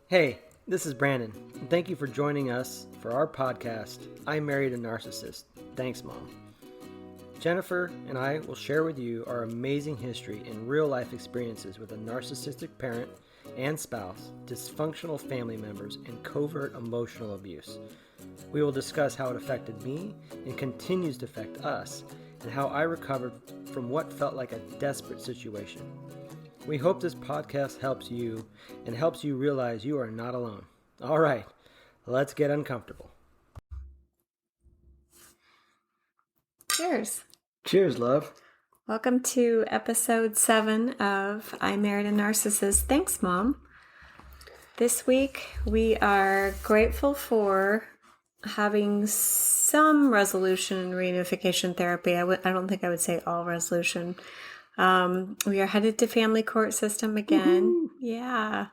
Hey, this is Brandon, and thank you for joining us for our podcast, I Married a Narcissist. Thanks, Mom. Jennifer and I will share with you our amazing history and real-life experiences with a narcissistic parent and spouse, dysfunctional family members, and covert emotional abuse. We will discuss how it affected me and continues to affect us, and how I recovered from what felt like a desperate situation. We hope this podcast helps you and helps you realize you are not alone. All right, let's get uncomfortable. Cheers. Cheers, love. Welcome to episode 7 of I Married a Narcissist. Thanks, Mom. This week we are grateful for having some resolution in reunification therapy. I don't think I would say all resolution. We are headed to family court system again. Woo-hoo. Yeah.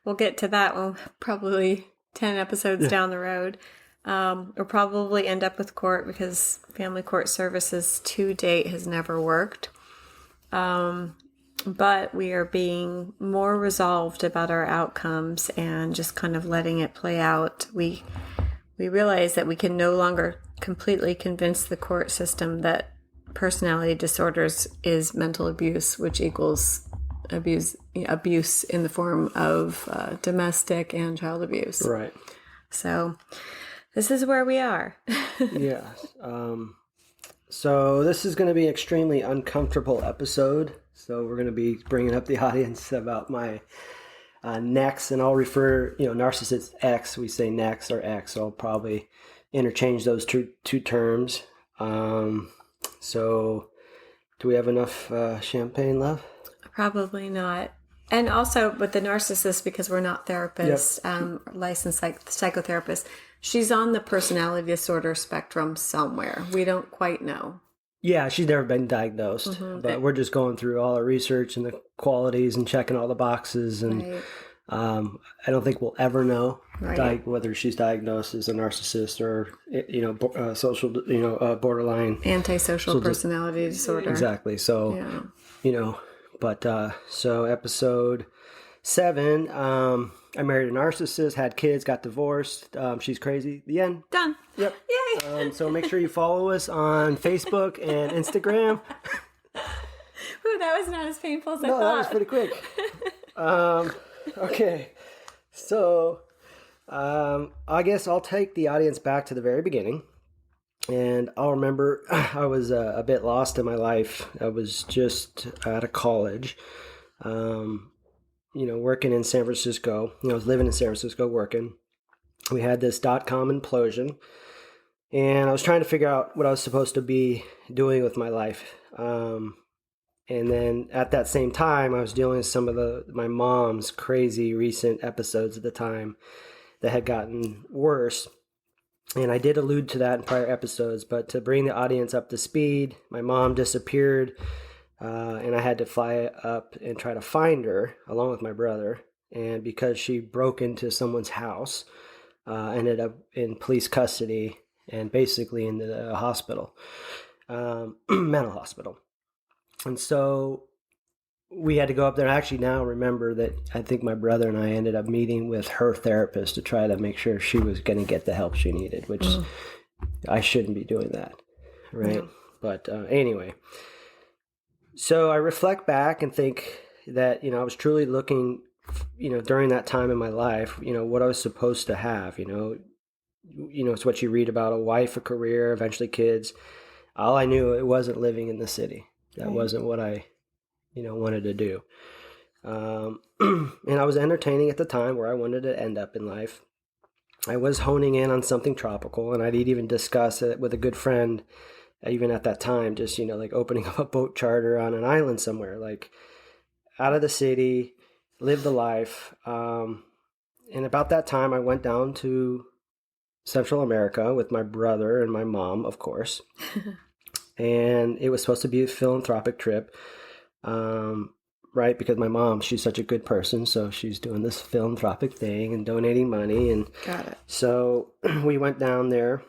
We'll get to that one probably 10 episodes down the road. We'll probably end up with court because family court services to date has never worked. But we are being more resolved about our outcomes and just kind of letting it play out. We realize that we can no longer completely convince the court system that personality disorders is mental abuse, which equals abuse in the form of domestic and child abuse. Right. So this is where we are. Yeah. So this is going to be an extremely uncomfortable episode. So we're going to be bringing up the audience about my next, and I'll refer, narcissist X. We say next or X. So I'll probably interchange those two terms. So do we have enough champagne, love? Probably not. And also with the narcissist, because we're not therapists, licensed psychotherapists, she's on the personality disorder spectrum somewhere. We don't quite know. Yeah, she's never been diagnosed, but we're just going through all our research and the qualities and checking all the boxes. And Right. I don't think we'll ever know Right. whether she's diagnosed as a narcissist or, social, borderline. Antisocial personality disorder. Exactly. So, so episode 7, I married a narcissist, had kids, got divorced. She's crazy. The end. Done. Yep. Yay. So make sure you follow us on Facebook and Instagram. Ooh, that was not as painful as I No, thought. that was pretty quick. Okay. So, I guess I'll take the audience back to the very beginning. And I'll remember I was a bit lost in my life. I was just out of college, working in San Francisco. I was living in San Francisco working. We had this .com implosion, and I was trying to figure out what I was supposed to be doing with my life. And then at that same time, I was dealing with some of my mom's crazy recent episodes at the time that had gotten worse. And I did allude to that in prior episodes, but to bring the audience up to speed, my mom disappeared, and I had to fly up and try to find her along with my brother. And because she broke into someone's house, ended up in police custody and basically in the hospital, mental hospital. And so we had to go up there. I actually now remember that I think my brother and I ended up meeting with her therapist to try to make sure she was going to get the help she needed, which I shouldn't be doing that, right? No. But anyway, so I reflect back and think that, I was truly looking, during that time in my life, what I was supposed to have, it's what you read about: a wife, a career, eventually kids. All I knew, it wasn't living in the city. That wasn't what I, wanted to do. And I was entertaining at the time where I wanted to end up in life. I was honing in on something tropical, and I'd even discuss it with a good friend, even at that time, just, like opening up a boat charter on an island somewhere, like out of the city, live the life. And about that time, I went down to Central America with my brother and my mom, of course. And it was supposed to be a philanthropic trip, right? Because my mom, she's such a good person, so she's doing this philanthropic thing and donating money. And Got it. So we went down there,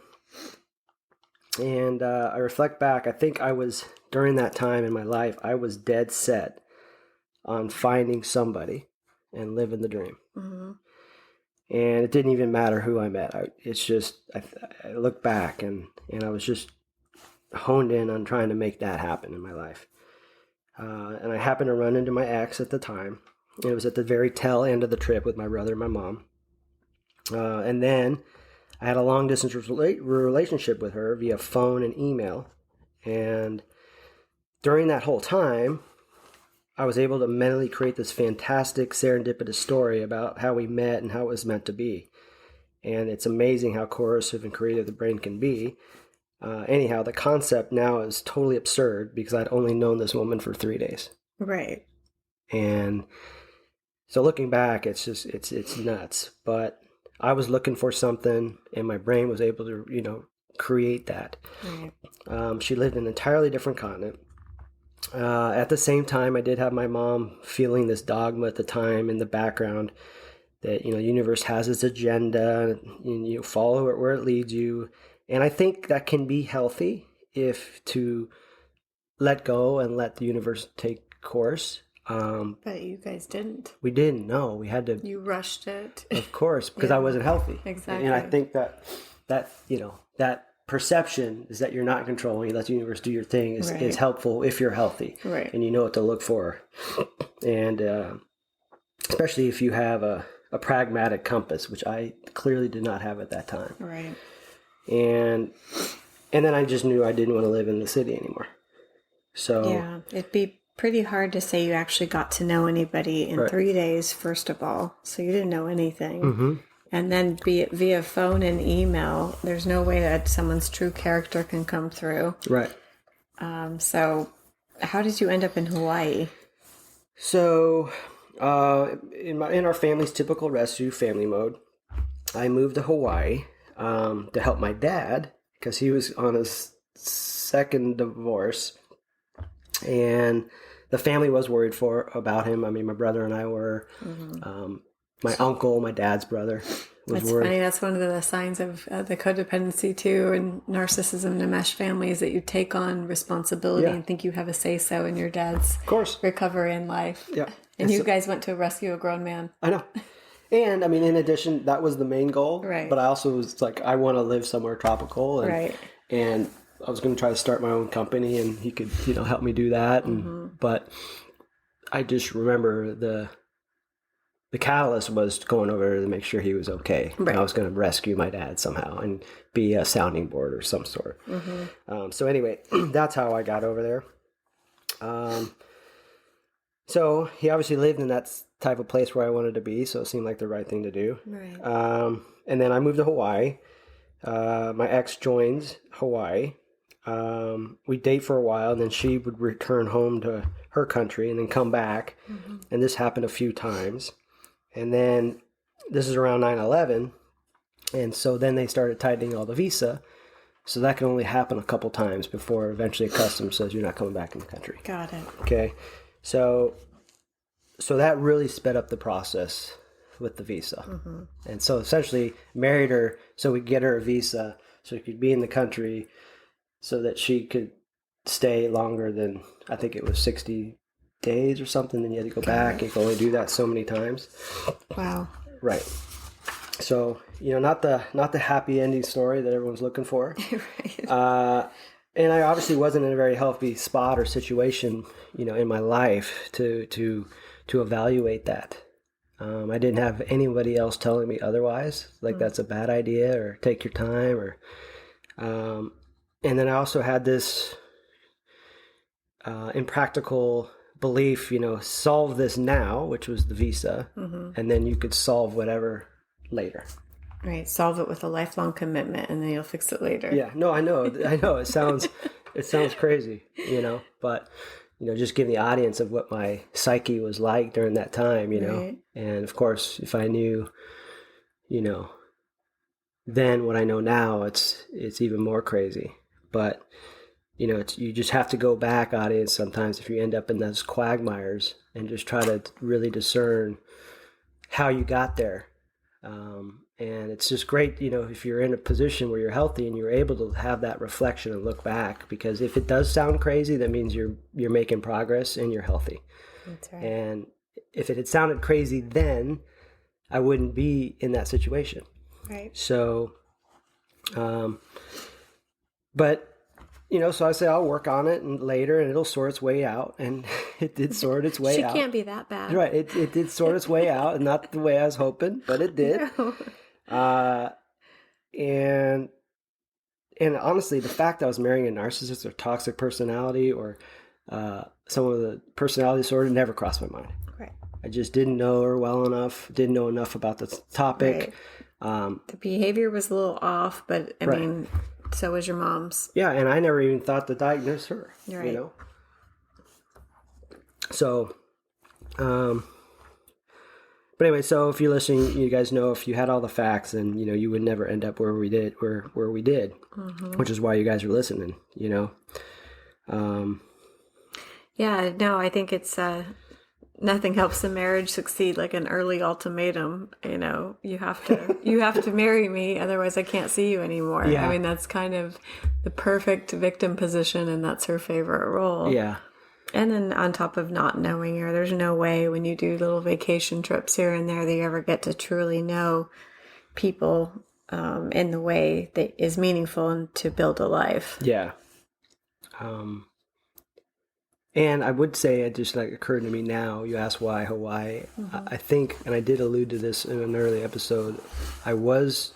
and I reflect back. I think during that time in my life, I was dead set on finding somebody and living the dream. Mm-hmm. And it didn't even matter who I met. I look back and I was just honed in on trying to make that happen in my life. And I happened to run into my ex at the time. It was at the very tail end of the trip with my brother and my mom. And then I had a long distance relationship with her via phone and email. And during that whole time, I was able to mentally create this fantastic serendipitous story about how we met and how it was meant to be. And it's amazing how coercive and creative the brain can be. Anyhow, the concept now is totally absurd because I'd only known this woman for 3 days. Right. And so looking back, it's nuts. But I was looking for something, and my brain was able to, create that. Right. She lived in an entirely different continent. At the same time, I did have my mom feeling this dogma at the time in the background that, the universe has its agenda, and you follow it where it leads you. And I think that can be healthy if to let go and let the universe take course. But you guys didn't. We didn't. No, we had to. You rushed it. Of course, because I wasn't healthy. Exactly. And I think that perception is that you're not controlling, you let the universe do your thing is helpful if you're healthy. Right. And you know what to look for. And especially if you have a pragmatic compass, which I clearly did not have at that time. Right. And then I just knew I didn't want to live in the city anymore. So yeah, it'd be pretty hard to say you actually got to know anybody in 3 days, first of all. So you didn't know anything. Mm-hmm. And then via phone and email, there's no way that someone's true character can come through. Right. So how did you end up in Hawaii? So in our family's typical rescue family mode, I moved to Hawaii to help my dad because he was on his second divorce. And the family was worried about him. I mean, my brother and I were. Mm-hmm. My uncle, my dad's brother, was worried. Funny. That's one of the signs of the codependency too, and narcissism in a mesh family is that you take on responsibility and think you have a say-so in your dad's recovery in life. Yeah. And you guys went to rescue a grown man. I know. And, I mean, in addition, that was the main goal. Right. But I also was like, I want to live somewhere tropical. And, and I was going to try to start my own company, and he could, help me do that. And But I just remember the catalyst was going over to make sure he was okay. Right. I was going to rescue my dad somehow and be a sounding board or some sort. Mm-hmm. So anyway, that's how I got over there. So he obviously lived in that type of place where I wanted to be, so it seemed like the right thing to do. Right. And then I moved to Hawaii. My ex joins Hawaii. We date for a while, and then she would return home to her country and then come back. Mm-hmm. And this happened a few times. And then this is around 9/11. And so then they started tightening all the visa. So that can only happen a couple times before eventually customs says you're not coming back in the country. Got it. Okay. So that really sped up the process with the visa. Mm-hmm. And so essentially married her so we could get her a visa so she could be in the country so that she could stay longer than, I think it was 60 days or something. Then you had to go back. You could only do that so many times. Wow. Right. So, not the happy ending story that everyone's looking for. Right. And I obviously wasn't in a very healthy spot or situation, in my life to evaluate that. I didn't have anybody else telling me otherwise, like that's a bad idea or take your time or, and then I also had this impractical belief, solve this now, which was the visa, and then you could solve whatever later. Right. Solve it with a lifelong commitment and then you'll fix it later. Yeah. No, I know. It sounds crazy, but, just give the audience of what my psyche was like during that time, right. And of course, if I knew, then what I know now, it's even more crazy. But, you just have to go back, audience, sometimes if you end up in those quagmires and just try to really discern how you got there. And it's just great, if you're in a position where you're healthy and you're able to have that reflection and look back, because if it does sound crazy, that means you're making progress and you're healthy. That's right. And if it had sounded crazy then, I wouldn't be in that situation. Right. So, but, so I say I'll work on it and later and it'll sort its way out. And it did sort its way out. She can't be that bad. Right. It did sort its way out, and not the way I was hoping, but it did. No. And honestly, the fact that I was marrying a narcissist or toxic personality or someone with a personality disorder never crossed my mind. Right. I just didn't know her well enough, didn't know enough about the topic. Right. The behavior was a little off, but I mean, so was your mom's. Yeah, and I never even thought to diagnose her. Right. So, but anyway, so if you're listening, you guys know if you had all the facts, then you would never end up where we did, which is why you guys are listening. Yeah, no, I think it's nothing helps a marriage succeed like an early ultimatum. You have to marry me, otherwise I can't see you anymore. Yeah. I mean, that's kind of the perfect victim position, and that's her favorite role. Yeah. And then on top of not knowing her, there's no way when you do little vacation trips here and there that you ever get to truly know people in the way that is meaningful and to build a life. Yeah. And I would say it just occurred to me now. You asked why Hawaii. I think, and I did allude to this in an early episode, I was,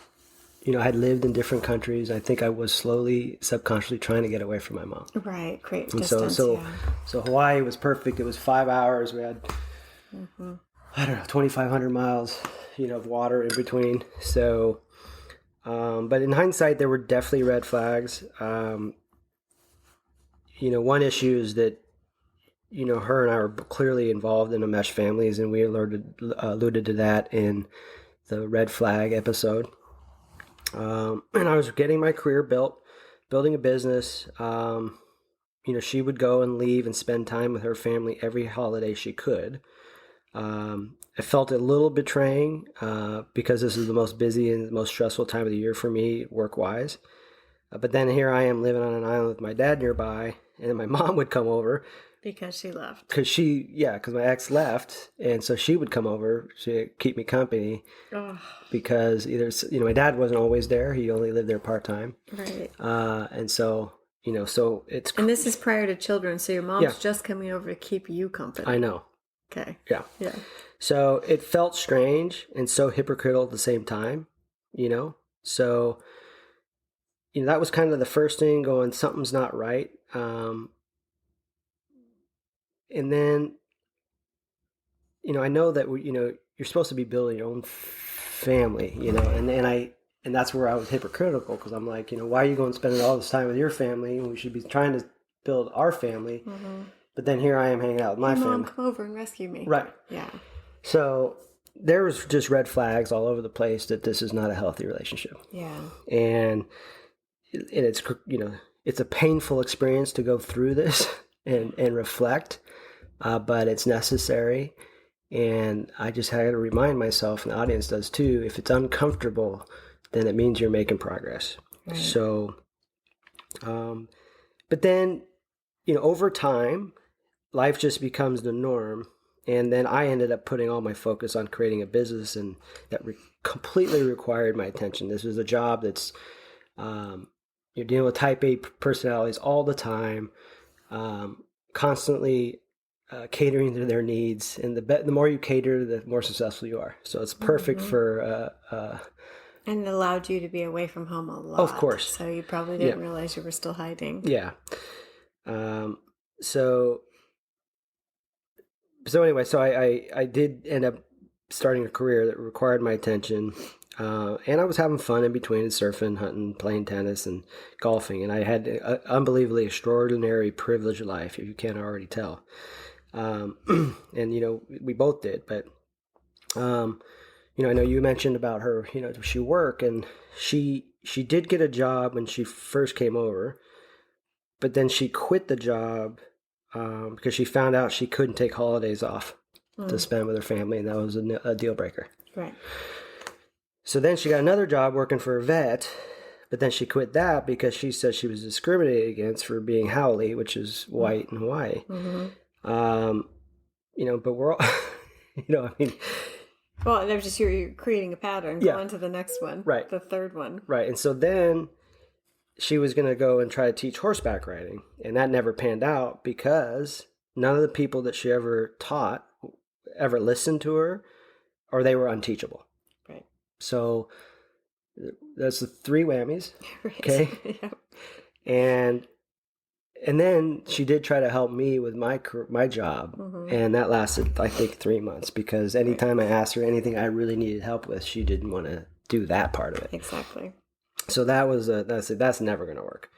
I had lived in different countries. I think I was slowly, subconsciously trying to get away from my mom. Right, great And distance. so Hawaii was perfect. It was 5 hours. We had, I don't know, 2,500 miles, of water in between. So, but in hindsight, there were definitely red flags. One issue is that, her and I were clearly involved in enmeshed families, and we alluded to that in the red flag episode. And I was getting my career built, building a business. She would go and leave and spend time with her family every holiday she could. I felt a little betraying because this is the most busy and the most stressful time of the year for me, work-wise. But then here I am living on an island with my dad nearby, and then my mom would come over. Because she left. Because my ex left, and so she would come over to keep me company. Oh. Because either, my dad wasn't always there. He only lived there part-time. Right. And so, so it's... And this is prior to children, so your mom's just coming over to keep you company. I know. Okay. Yeah. Yeah. So it felt strange and so hypocritical at the same time, So, that was kind of the first thing going, something's not right. And then, I know that, you're supposed to be building your own family, and that's where I was hypocritical, because I'm like, why are you going spending all this time with your family? We should be trying to build our family. Mm-hmm. But then here I am hanging out with my family. Mom, come over and rescue me. Right. Yeah. So there was just red flags all over the place that this is not a healthy relationship. Yeah. And it's, it's a painful experience to go through this and reflect. But it's necessary, and I just had to remind myself, and the audience does too, if it's uncomfortable, then it means you're making progress. Right. So, but then, over time, life just becomes the norm, and then I ended up putting all my focus on creating a business, and that completely required my attention. This was a job that's, you're dealing with type A personalities all the time, constantly catering to their needs, and the more you cater, the more successful you are. So it's perfect for... and it allowed you to be away from home a lot. Of course. So you probably didn't realize you were still hiding. Yeah. So anyway, so I did end up starting a career that required my attention. And I was having fun in between, surfing, hunting, playing tennis, and golfing. And I had an unbelievably extraordinary, privileged life, if you can't already tell. And, we both did. But, I know you mentioned about her, she work, and she did get a job when she first came over. But then she quit the job because she found out she couldn't take holidays off to spend with her family. And that was a deal breaker. Right. So then she got another job working for a vet, but then she quit that because she said she was discriminated against for being haole, which is white in Hawaii. Mm-hmm. But we're all, Well, they're just you're creating a pattern. Yeah. Go on to the next one. Right. The third one. Right. And so then she was going to go and try to teach horseback riding. And that never panned out because none of the people that she ever taught ever listened to her, or they were unteachable. Right. So that's the three whammies. Right. Okay. Yep. And then she did try to help me with my job, and that lasted, I think, 3 months, because anytime I asked her anything I really needed help with, she didn't want to do that part of it. Exactly. So that's never going to work.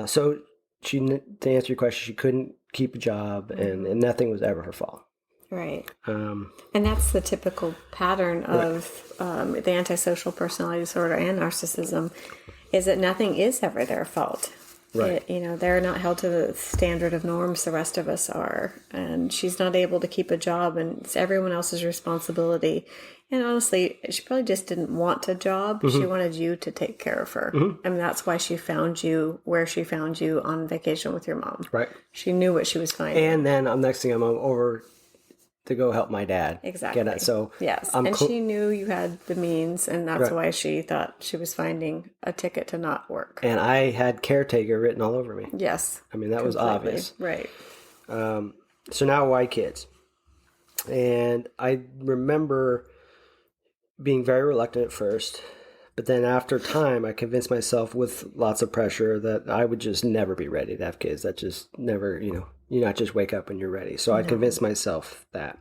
So to answer your question, she couldn't keep a job, and nothing was ever her fault. Right. And that's the typical pattern of the antisocial personality disorder and narcissism, is that nothing is ever their fault. Right. They're not held to the standard of norms the rest of us are. And she's not able to keep a job, and it's everyone else's responsibility. And honestly, she probably just didn't want a job. She wanted you to take care of her. I mean, that's why she found you where she found you on vacation with your mom. Right. She knew what she was finding. And then next thing I'm over to go help my dad. Exactly. Get it. So yes, she knew you had the means, and that's why she thought she was finding a ticket to not work. And I had caretaker written all over me. Yes. I mean, that was obvious. Right. So now why kids? And I remember being very reluctant at first, but then after time, I convinced myself with lots of pressure that I would just never be ready to have kids. That just never, you not just wake up when you're ready. So I convinced myself that.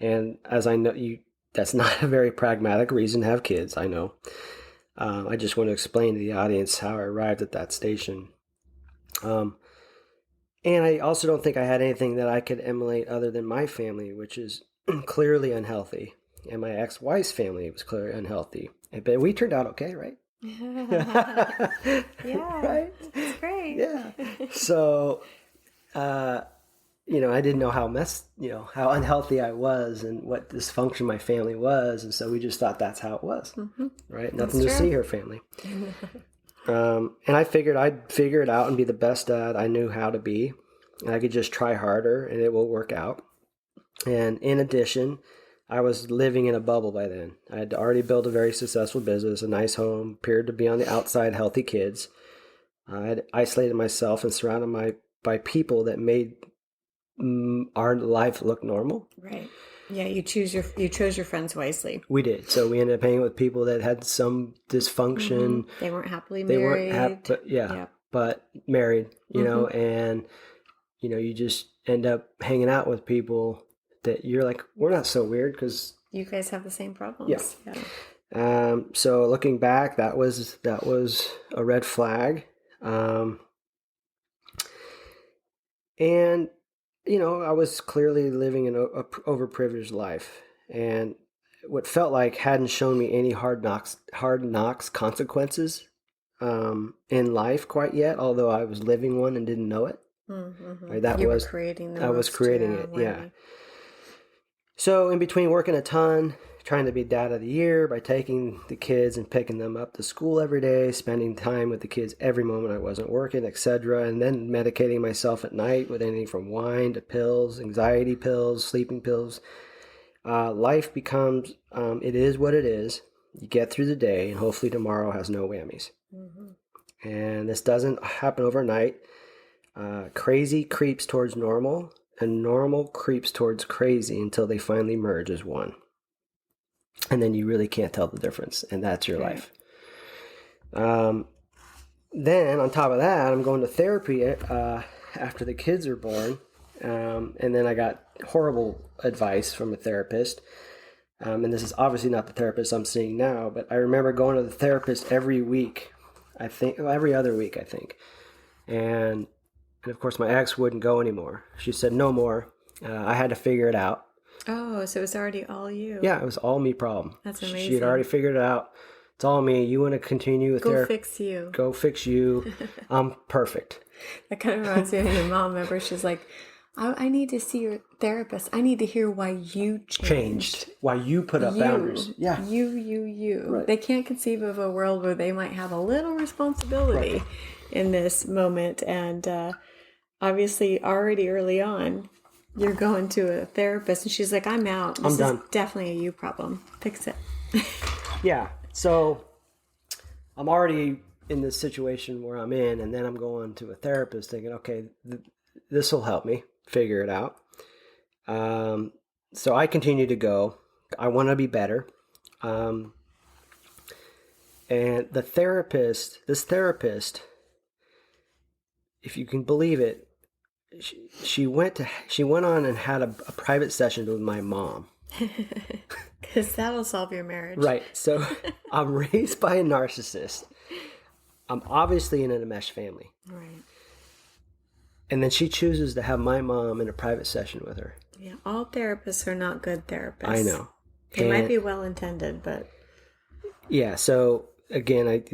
And as I know, that's not a very pragmatic reason to have kids, I know. I just want to explain to the audience how I arrived at that station. And I also don't think I had anything that I could emulate other than my family, which is clearly unhealthy. And my ex-wife's family was clearly unhealthy. But we turned out okay, right? Yeah. Right? That's great. Yeah. So, I didn't know how unhealthy I was and what dysfunction my family was. And so we just thought that's how it was, right? Nothing to see her family. And I figured I'd figure it out and be the best dad I knew how to be. And I could just try harder and it will work out. And in addition, I was living in a bubble by then. I had already built a very successful business, a nice home, appeared to be on the outside, healthy kids. I had isolated myself and surrounded by people that made our life look normal. Right. Yeah, you chose your friends wisely. We did. So we ended up hanging with people that had some dysfunction. They weren't happily married. But married, and you just end up hanging out with people that you're like, we're not so weird because you guys have the same problems. Yeah. So looking back, that was a red flag. And I was clearly living an overprivileged life, and what felt like hadn't shown me any hard knocks consequences in life quite yet, although I was living one and didn't know it. Right? I was creating it. Yeah. So in between working a ton, trying to be dad of the year by taking the kids and picking them up to school every day, spending time with the kids every moment I wasn't working, etc., and then medicating myself at night with anything from wine to pills, anxiety pills, sleeping pills, life becomes, it is what it is. You get through the day, and hopefully tomorrow has no whammies. And this doesn't happen overnight. Crazy creeps towards normal, and normal creeps towards crazy until they finally merge as one. And then you really can't tell the difference, and that's your life. Then, on top of that, I'm going to therapy after the kids are born, and then I got horrible advice from a therapist. And this is obviously not the therapist I'm seeing now, but I remember going to the therapist every week, every other week, I think. And of course, my ex wouldn't go anymore. She said, no more. I had to figure it out. Oh, so it was already all you. Yeah, it was all me problem. That's amazing. She had already figured it out. It's all me. You want to continue with therapy? Go fix you. Go fix you. I'm perfect. That kind of reminds me of your mom. Remember, she's like, I need to see your therapist. I need to hear why you changed. Why you put up boundaries. Yeah. You. Right. They can't conceive of a world where they might have a little responsibility in this moment. And obviously, already early on, you're going to a therapist, and she's like, I'm out. This I'm is done. definitely a you problem. Fix it. Yeah. So I'm already in this situation where I'm in, and then I'm going to a therapist thinking, okay, this will help me figure it out. So I continue to go. I want to be better. And this therapist, if you can believe it, she went on and had a private session with my mom. Because that'll solve your marriage. Right. So I'm raised by a narcissist. I'm obviously in an enmeshed family. Right. And then she chooses to have my mom in a private session with her. Yeah. All therapists are not good therapists. I know. They might be well intended, but. Yeah. So again,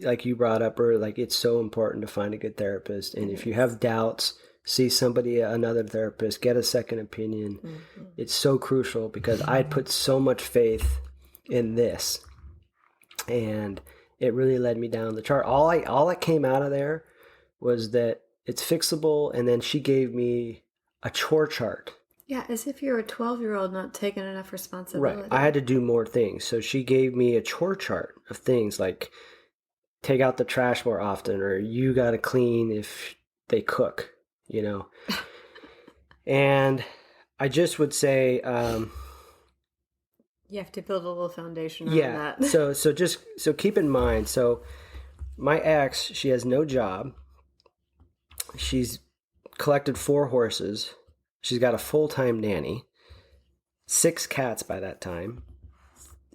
like you brought up earlier, like it's so important to find a good therapist. And if you have doubts, see another therapist, get a second opinion. Mm-hmm. It's so crucial because I put so much faith in this, and it really led me down the chart. All that came out of there was that it's fixable, and then she gave me a chore chart. Yeah, as if you're a 12-year-old not taking enough responsibility. Right. I had to do more things. So she gave me a chore chart of things like take out the trash more often, or you got to clean if they cook, And I just would say... you have to build a little foundation on that. So keep in mind, so my ex, she has no job. She's collected 4 horses. She's got a full-time nanny, 6 cats by that time,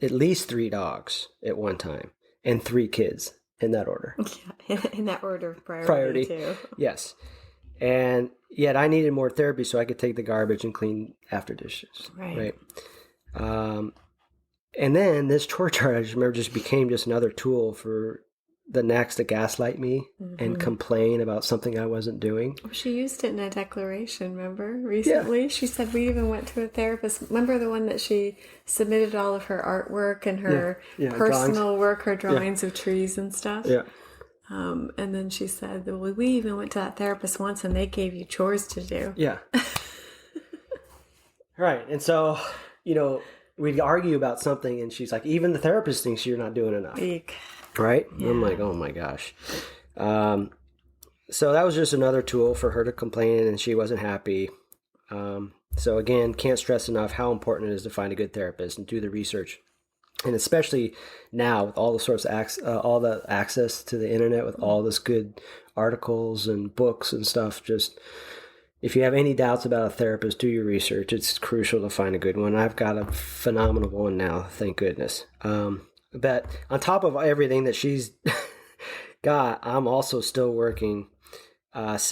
at least 3 dogs at one time, and 3 kids in that order. Yeah, in that order of priority too. Yes. And yet I needed more therapy so I could take the garbage and clean after dishes. Right. And then this chore chart, I just remember, just became just another tool for the next to gaslight me and complain about something I wasn't doing. Well, she used it in a declaration, remember, recently? Yeah. She said we even went to a therapist. Remember the one that she submitted all of her artwork and her personal work, her drawings of trees and stuff? Yeah. And then she said, well, we even went to that therapist once and they gave you chores to do. Yeah. Right. And so, we'd argue about something and she's like, even the therapist thinks you're not doing enough. Eek. Right? Yeah. I'm like, oh my gosh. So that was just another tool for her to complain, and she wasn't happy. So again, can't stress enough how important it is to find a good therapist and do the research. And especially now with all the sorts of all the access to the internet with all this good articles and books and stuff, just if you have any doubts about a therapist, do your research. It's crucial to find a good one. I've got a phenomenal one now, thank goodness. But on top of everything that she's got, I'm also still working at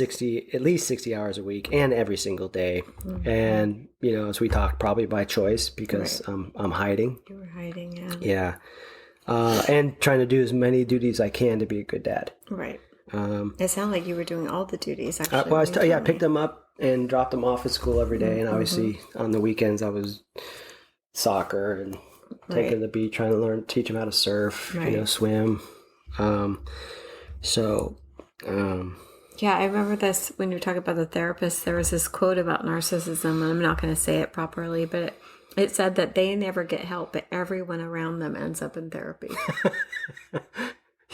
least 60 hours a week and every single day. Mm-hmm. And, as we talked, probably by choice because I'm hiding. You were hiding, yeah. Yeah. And trying to do as many duties I can to be a good dad. Right. It sounded like you were doing all the duties, actually. I picked them up and dropped them off at school every day. And obviously on the weekends I was soccer and taking to the beach, trying to teach them how to surf, swim. Yeah, I remember this when you were talking about the therapist. There was this quote about narcissism, and I'm not going to say it properly, but it said that they never get help, but everyone around them ends up in therapy.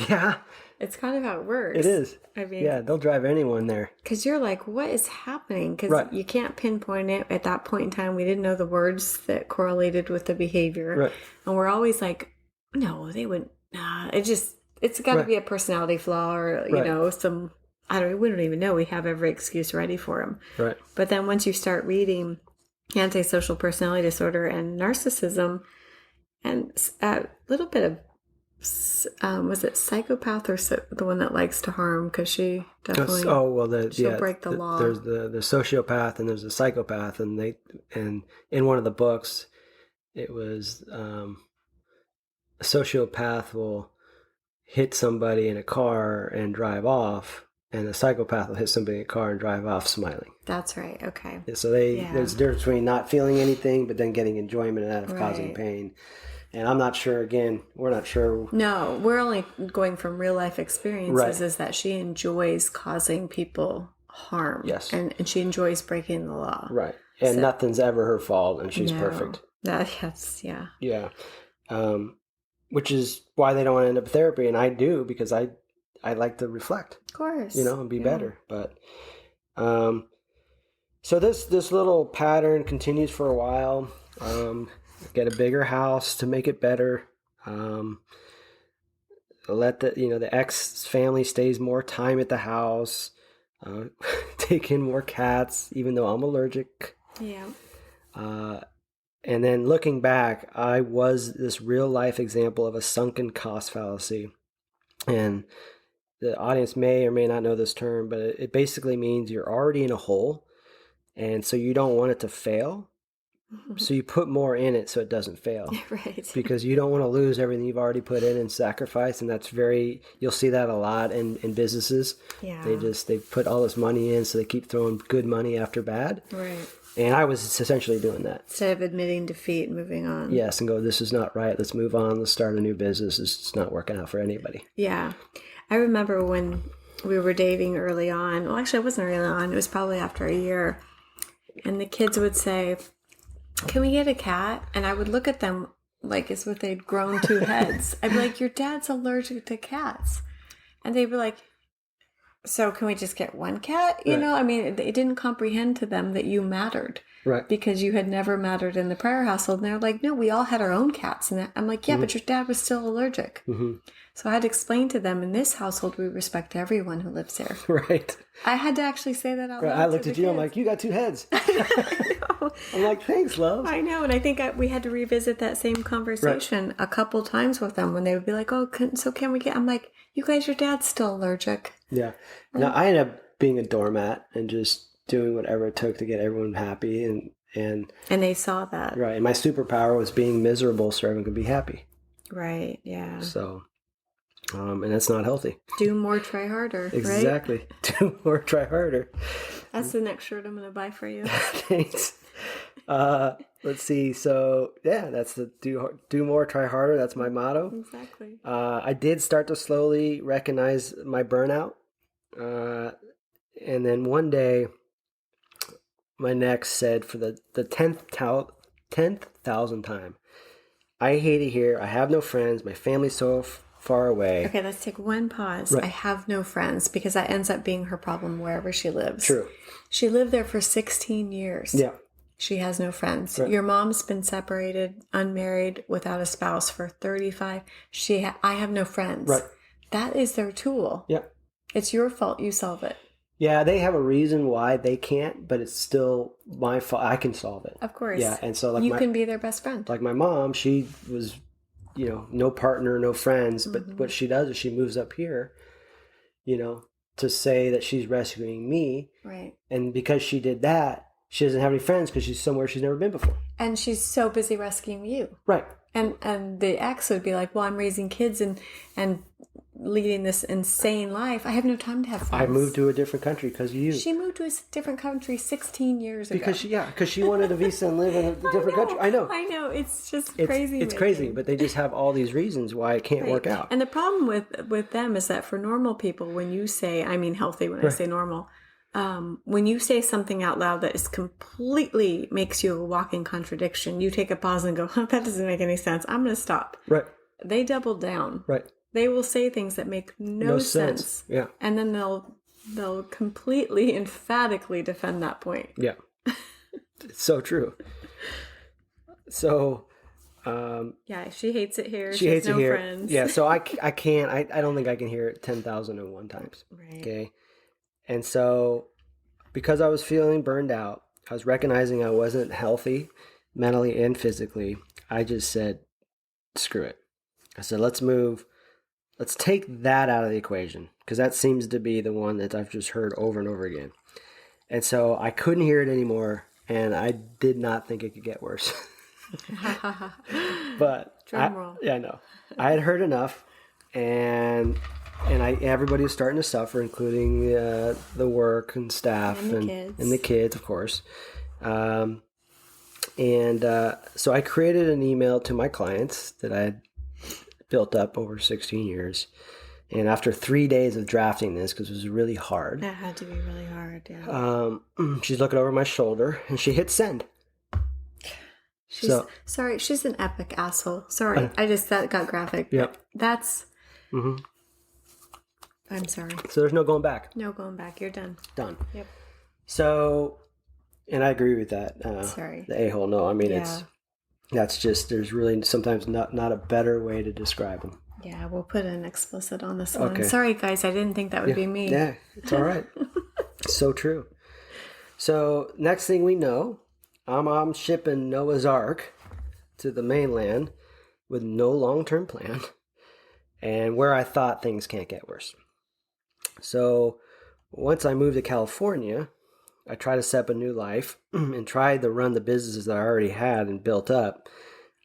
Yeah. It's kind of how it works. It is. I mean, yeah, they'll drive anyone there. Because you're like, what is happening? Because you can't pinpoint it. At that point in time, we didn't know the words that correlated with the behavior. Right. And we're always like, no, they wouldn't. It's got to be a personality flaw or, we don't even know. We have every excuse ready for them. Right. But then once you start reading antisocial personality disorder and narcissism and a little bit of was it psychopath or the one that likes to harm? Because she definitely she'll break the law. There's the sociopath and there's the psychopath, and in one of the books, it was a sociopath will hit somebody in a car and drive off, and a psychopath will hit somebody in a car and drive off smiling. That's right. Okay. So there's a difference between not feeling anything but then getting enjoyment out of causing pain. And I'm not sure, again, we're not sure. No, we're only going from real life experiences is that she enjoys causing people harm. Yes. And she enjoys breaking the law. Right. And nothing's ever her fault, and she's No. perfect. Yes, yeah. Yeah. Which is why they don't want to end up therapy, and I do, because I like to reflect, Of course. and be better. But so this little pattern continues for a while. Get a bigger house to make it better. Let the ex family stays more time at the house. Take in more cats, even though I'm allergic. Yeah. And then looking back, I was this real life example of a sunken cost fallacy. And the audience may or may not know this term, but it basically means you're already in a hole. And so you don't want it to fail. So you put more in it so it doesn't fail. Right. Because you don't want to lose everything you've already put in and sacrificed. And that's you'll see that a lot in businesses. Yeah. They put all this money in, so they keep throwing good money after bad. Right. And I was essentially doing that. Instead of admitting defeat and moving on. Yes, and go, this is not right. Let's move on. Let's start a new business. It's not working out for anybody. Yeah. I remember when we were dating early on. Well, actually, it wasn't early on. It was probably after a year. And the kids would say, "Can we get a cat?" And I would look at them like as if they'd grown two heads. I'd be like, "Your dad's allergic to cats." And they'd be like, "So can we just get one cat?" You know, I mean, it didn't comprehend to them that you mattered. Right. Because you had never mattered in the prior household. And they're like, "No, we all had our own cats." And I'm like, "Yeah, but your dad was still allergic." Mm-hmm. So I had to explain to them, in this household, we respect everyone who lives here. Right. I had to actually say that out loud. I looked to at the you, kids. I'm like, you got two heads. I know. I'm like, thanks, love. I know. And I think we had to revisit that same conversation a couple times with them when they would be like, "Oh, so can we get," I'm like, "You guys, your dad's still allergic." Yeah. Now, I ended up being a doormat and just doing whatever it took to get everyone happy. And they saw that. right. And my superpower was being miserable so everyone could be happy. Right. Yeah. So, and that's not healthy. Do more, try harder. Exactly. Right? Do more, try harder. That's the next shirt I'm going to buy for you. Thanks. Let's see. So yeah, that's the do more, try harder. That's my motto. Exactly. I did start to slowly recognize my burnout. And then one day my neck said for the 10,000th time, "I hate it here. I have no friends. My family's so far away." Okay, let's take one pause. Right. I have no friends, because that ends up being her problem wherever she lives. True. She lived there for 16 years. Yeah. She has no friends. Right. Your mom's been separated, unmarried, without a spouse for 35. I have no friends. Right. That is their tool. Yeah. It's your fault. You solve it. Yeah, they have a reason why they can't, but it's still my fault. I can solve it. Of course. Yeah, and so you can be their best friend. Like my mom, she was, no partner, no friends, but what she does is she moves up here, to say that she's rescuing me. Right. And because she did that, she doesn't have any friends because she's somewhere she's never been before. And she's so busy rescuing you. Right. And the ex would be like, "Well, I'm raising kids and leading this insane life. I have no time to have friends." I moved to a different country because of you. She moved to a different country 16 years ago. Because she wanted a visa and live in a different country. I know. It's just crazy. It's crazy, but they just have all these reasons why it can't work out. And the problem with them is that for normal people, when you say, I mean healthy when I say normal, when you say something out loud that is completely makes you a walking contradiction, you take a pause and go, "That doesn't make any sense. I'm going to stop." Right. They double down. Right. They will say things that make no sense. Yeah. And then they'll completely emphatically defend that point. Yeah. It's so true. So, yeah, she hates it here. She hates has it here. Friends. Yeah. So I can't, I don't think I can hear it 10,001 times. Right. Okay. And so because I was feeling burned out, I was recognizing I wasn't healthy mentally and physically. I just said, screw it. I said, let's take that out of the equation, because that seems to be the one that I've just heard over and over again. And so I couldn't hear it anymore, and I did not think it could get worse. But Drum roll. Yeah, no. I had heard enough, and everybody was starting to suffer, including the work and staff and the kids, of course. So I created an email to my clients that I had built up over 16 years. And after 3 days of drafting this, because it was really hard, That had to be really hard, yeah. she's looking over my shoulder and she hit send. Sorry, she's an epic asshole. Sorry, that got graphic. Yep. That's... Mm-hmm. I'm sorry. So there's no going back. No going back. You're done. Done. Yep. So, and I agree with that. Sorry. The a-hole, no. I mean, that's just, there's really sometimes not a better way to describe them. Yeah, we'll put an explicit on this one. Okay. Sorry, guys. I didn't think that would be me. Yeah, it's all right. So true. So next thing we know, I'm shipping Noah's Ark to the mainland with no long-term plan and where I thought things can't get worse. So once I moved to California, I tried to set up a new life and tried to run the businesses that I already had and built up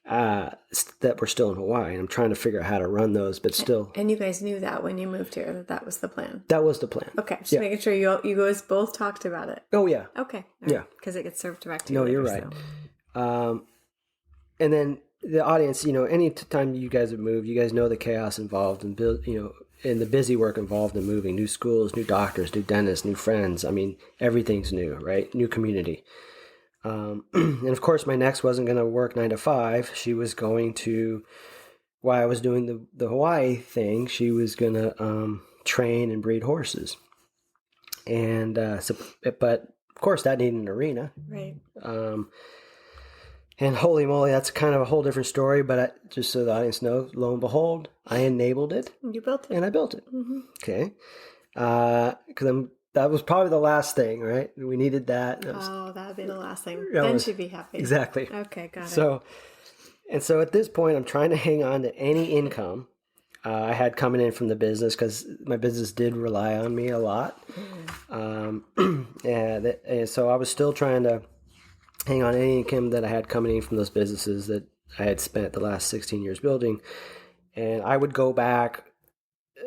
that were still in Hawaii. And I'm trying to figure out how to run those, but still. And you guys knew that when you moved here, that was the plan. That was the plan. Okay, just making sure you guys both talked about it. Oh, yeah. Okay. Yeah. Because it gets served direct to you. No, later, you're right. So. And then the audience, any time you guys have moved, you guys know the chaos involved and and the busy work involved in moving. New schools, new doctors, new dentists, new friends. I mean, everything's new, right? New community. And of course, my next wasn't going to work 9 to 5. She was going to, while I was doing the Hawaii thing, she was going to train and breed horses. And but of course, that needed an arena. Right. And holy moly, that's kind of a whole different story. But just so the audience knows, lo and behold, I enabled it. You built it. And I built it. Mm-hmm. Okay. Because that was probably the last thing, right? We needed that. That would be the last thing. Then she'd be happy. Exactly. Okay, got it. So at this point, I'm trying to hang on to any income I had coming in from the business because my business did rely on me a lot. And so I was still trying to hang on any income that I had coming in from those businesses that I had spent the last 16 years building. And I would go back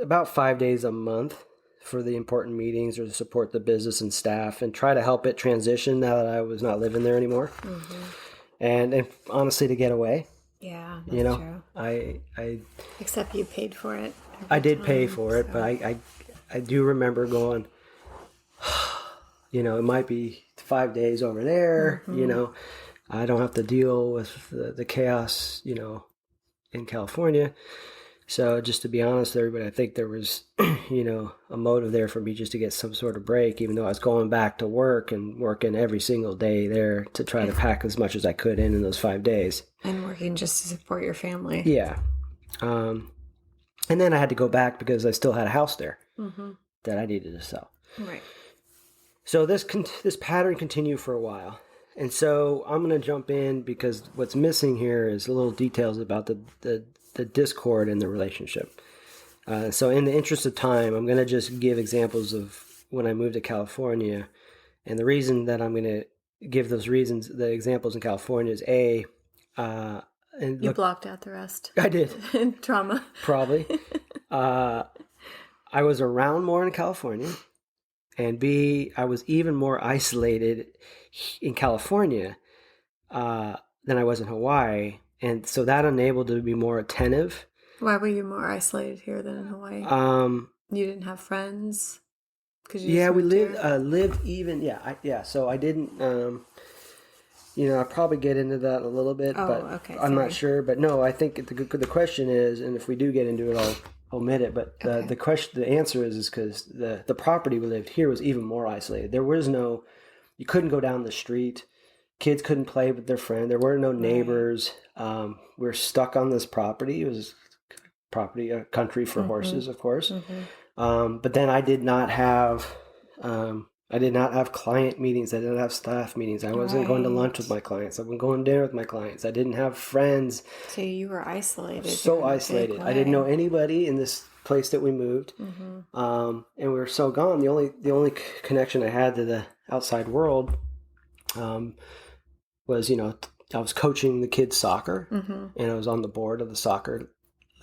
about 5 days a month for the important meetings or to support the business and staff and try to help it transition now that I was not living there anymore. Mm-hmm. And honestly, to get away. Yeah, that's true. I except you paid for it. I did pay for it, but I do remember going, it might be 5 days over there, mm-hmm. I don't have to deal with the chaos, in California. So just to be honest with everybody, I think there was, a motive there for me just to get some sort of break, even though I was going back to work and working every single day there to try to pack as much as I could in those 5 days. And working just to support your family. Yeah. And then I had to go back because I still had a house there mm-hmm. that I needed to sell. Right. So this pattern continued for a while. And so I'm going to jump in because what's missing here is little details about the discord in the relationship. So in the interest of time, I'm going to just give examples of when I moved to California. And the reason that I'm going to give those reasons, the examples in California is blocked out the rest. I did. Trauma. Probably. I was around more in California. And B, I was even more isolated in California than I was in Hawaii. And so that enabled to be more attentive. Why were you more isolated here than in Hawaii? You didn't have friends? We lived even. So I didn't. I'll probably get into that a little bit, I'm not sure. But no, I think the question is, and if we do get into it, I'll omit it. But the answer is because the property we lived here was even more isolated. There was you couldn't go down the street. Kids couldn't play with their friend. There were no neighbors. We were stuck on this property. It was a country for mm-hmm. horses, of course. Mm-hmm. But then I did not have client meetings. I didn't have staff meetings. I wasn't going to lunch with my clients. I wasn't going to dinner with my clients. I didn't have friends. So you were isolated. So isolated. I didn't know anybody in this place that we moved. Mm-hmm. And we were so gone. The only connection I had to the outside world was, I was coaching the kids soccer mm-hmm. and I was on the board of the soccer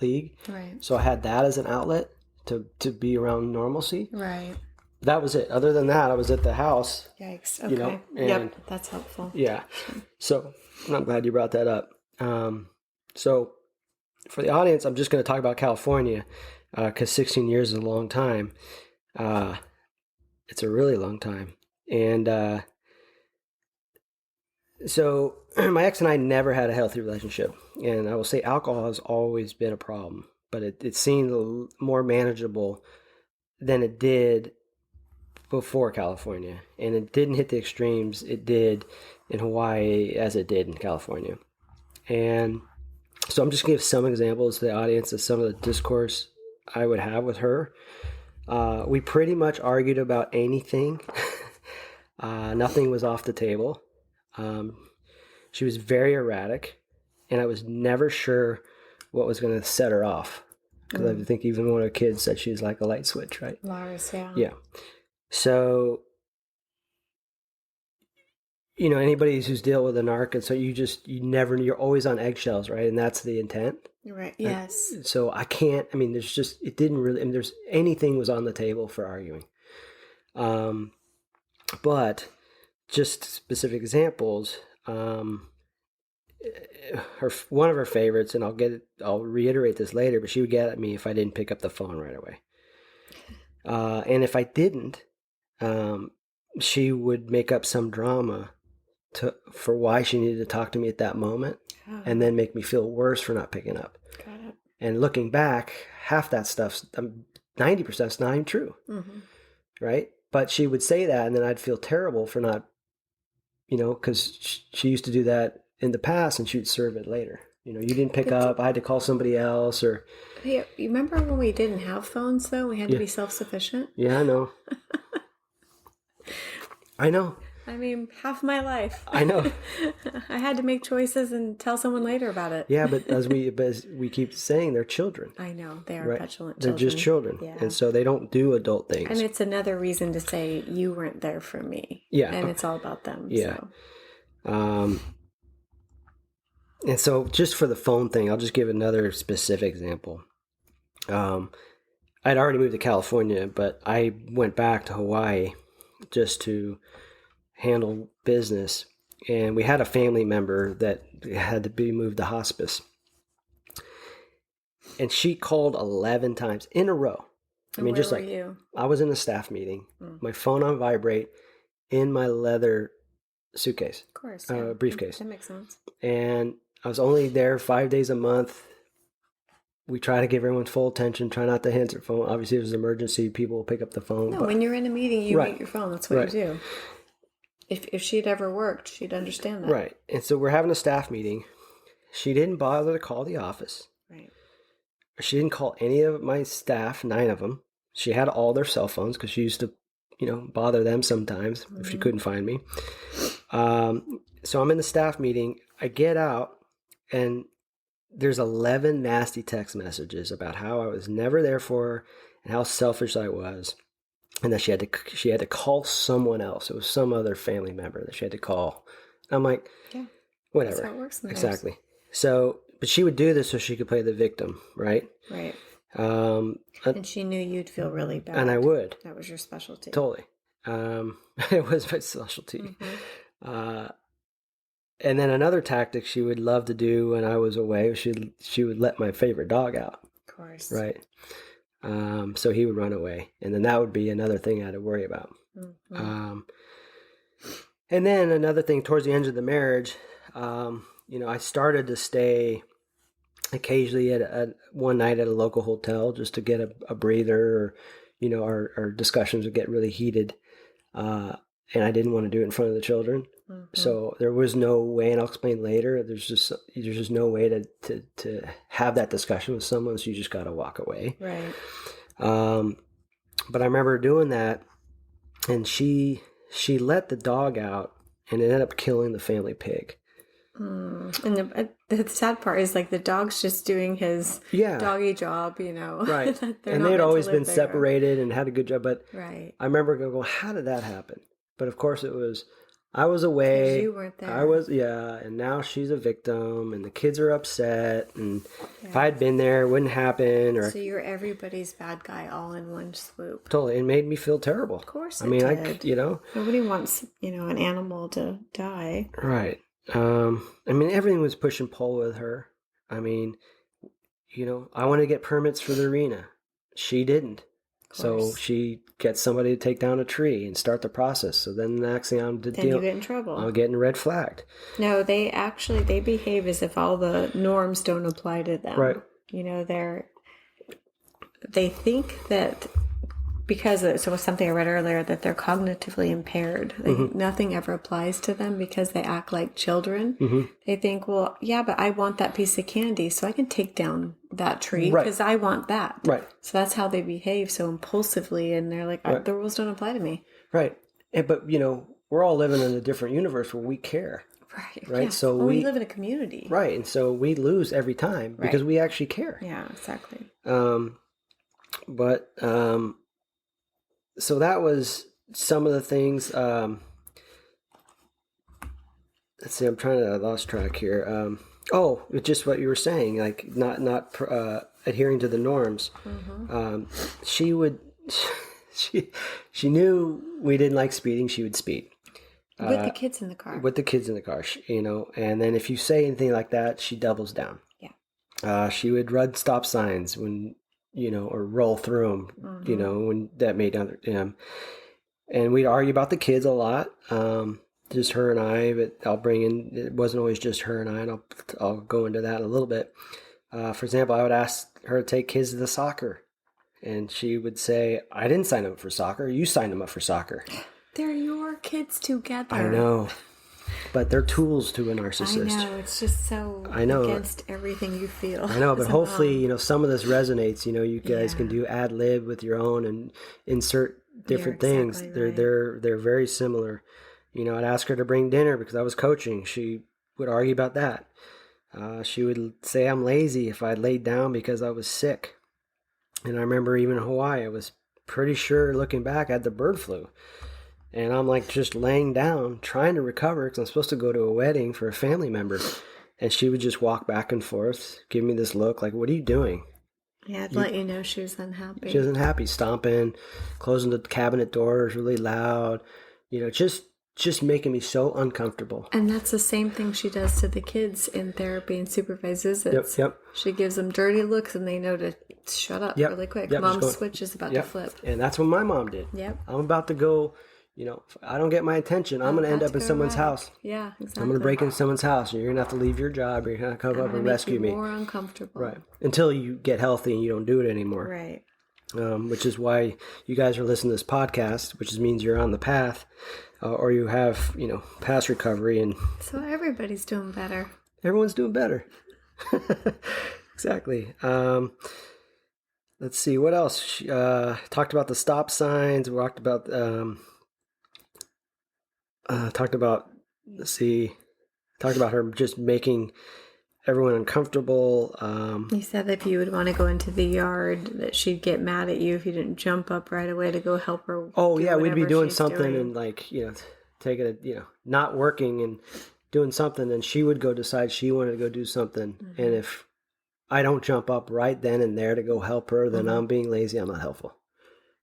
league. Right. So I had that as an outlet to be around normalcy. Right. That was it. Other than that, I was at the house. Yikes. Okay. Yep. That's helpful. Yeah. So I'm glad you brought that up. So for the audience, I'm just going to talk about California. because 16 years is a long time. It's a really long time. And so my ex and I never had a healthy relationship. And I will say alcohol has always been a problem, but it seemed more manageable than it did before California. And it didn't hit the extremes it did in Hawaii as it did in California. And so I'm just going to give some examples to the audience of some of the discourse I would have with her. We pretty much argued about anything. Nothing was off the table. She was very erratic, and I was never sure what was going to set her off. Because I think even one of the kids said she was like a light switch, right? Lars, yeah. Yeah. So, anybody who's dealt with a narc, and so you're always on eggshells, right? And that's the intent. Right. Yes. So I can't, it didn't really, anything was on the table for arguing. But just specific examples, one of her favorites, and I'll reiterate this later, but she would get at me if I didn't pick up the phone right away. And if I didn't, she would make up some drama for why she needed to talk to me at that moment, and then make me feel worse for not picking up. Got it. And looking back, half that stuff's 90% is not even true, right? But she would say that, and then I'd feel terrible for not, because she used to do that in the past, and she would serve it later. You didn't pick up, I had to call somebody else, or... Hey, you remember when we didn't have phones, though? We had to be self-sufficient? Yeah, I know. I know. Half my life. I know. I had to make choices and tell someone later about it. Yeah, but as we keep saying, they're children. I know. They are right? petulant children. They're just children. Yeah. And so they don't do adult things. And it's another reason to say, you weren't there for me. Yeah. And it's all about them. Yeah. So. And so just for the phone thing, I'll just give another specific example. I'd already moved to California, but I went back to Hawaii just to handle business. And we had a family member that had to be moved to hospice. And she called 11 times in a row. Where were you? I was in a staff meeting, my phone on vibrate in my leather suitcase. Of course. Yeah. Briefcase. That makes sense. And I was only there 5 days a month. We try to give everyone full attention, try not to answer phone. Obviously, if there's an emergency, people will pick up the phone. No, when you're in a meeting, you mute your phone. That's what you do. If she'd ever worked, she'd understand that. Right. And so we're having a staff meeting. She didn't bother to call the office. Right. She didn't call any of my staff, 9 of them. She had all their cell phones because she used to, bother them sometimes if she couldn't find me. So I'm in the staff meeting. I get out, and there's 11 nasty text messages about how I was never there for her and how selfish I was, and that she had to call someone else. It was some other family member that she had to call. I'm like, yeah, whatever. That's how it works sometimes. Exactly. So, but she would do this so she could play the victim, right? Right. And she knew you'd feel really bad. And I would. That was your specialty. Totally. It was my specialty. And then another tactic she would love to do when I was away, she would let my favorite dog out. Of course. Right. So he would run away. And then that would be another thing I had to worry about. And then another thing towards the end of the marriage, I started to stay occasionally at one night at a local hotel just to get a breather, or our discussions would get really heated. And I didn't want to do it in front of the children. So there was no way, and I'll explain later, there's just no way to have that discussion with someone, so you just got to walk away. Right. But I remember doing that, and she let the dog out, and it ended up killing the family pig. And the sad part is the dog's just doing his doggy job, Right. And they'd always been separated and had a good job, but right. I remember going, how did that happen? But of course I was away. You weren't there. And now she's a victim, and the kids are upset, and if I had been there, it wouldn't happen. Or so you're everybody's bad guy all in one swoop. Totally. It made me feel terrible. Of course it did. Nobody wants, an animal to die. Right. Everything was push and pull with her. I wanted to get permits for the arena. She didn't. So course. she gets somebody to take down a tree and start the process. So then the next thing Then you get in trouble. I'm getting red flagged. No, they behave as if all the norms don't apply to them. Right. You know, they think that because it was something I read earlier, that they're cognitively impaired. Nothing ever applies to them because they act like children. They think, well, yeah, but I want that piece of candy, so I can take down that tree because I want that. Right. So that's how they behave so impulsively, and they're like, the rules don't apply to me. Right. But, we're all living in a different universe where we care. Right. Right. Yeah. So we live in a community. Right. And so we lose every time because we actually care. Yeah, exactly. So that was some of the things. Let's see. I lost track here. Just what you were saying, like not adhering to the norms. She would. She knew we didn't like speeding. She would speed. With the kids in the car. With the kids in the car, and then if you say anything like that, she doubles down. Yeah. She would run stop signs when, or roll through them, when that made them. And we'd argue about the kids a lot, just her and I, but it wasn't always just her and I, and I'll go into that in a little bit. For example, I would ask her to take kids to the soccer, and she would say, I didn't sign them up for soccer. You signed them up for soccer. They're your kids together. I know. But they're tools to a narcissist. I know. It's just so against everything you feel. I know, but hopefully, some of this resonates. You guys can do ad lib with your own and insert different things. Exactly They're very similar. I'd ask her to bring dinner because I was coaching. She would argue about that. She would say I'm lazy if I laid down because I was sick. And I remember even in Hawaii, I was pretty sure, looking back, I had the bird flu. And I'm like just laying down, trying to recover because I'm supposed to go to a wedding for a family member. And she would just walk back and forth, give me this look like, what are you doing? Yeah, I'd let you know she was unhappy. She was unhappy, stomping, closing the cabinet doors really loud, just making me so uncomfortable. And that's the same thing she does to the kids in therapy and supervised visits. Yep. She gives them dirty looks and they know to shut up really quick. Mom's switch is about to flip. And that's what my mom did. Yep. I'm about to go, if I don't get my attention, I'm going to end up in someone's house. Yeah, exactly. I'm going to break into someone's house, and you're going to have to leave your job, or you're going to come up and rescue me. More uncomfortable. Right. Until you get healthy and you don't do it anymore. Right. Which is why you guys are listening to this podcast, which means you're on the path, or you have, past recovery. And so everybody's doing better. Everyone's doing better. Exactly. Let's see, what else? She, talked about the stop signs. We talked about, talked about her just making everyone uncomfortable. You said that if you would want to go into the yard, that she'd get mad at you if you didn't jump up right away to go help her. Oh yeah, we'd be doing something and taking it, not working and doing something, and she would go decide she wanted to go do something. Mm-hmm. And if I don't jump up right then and there to go help her, then I'm being lazy. I'm not helpful.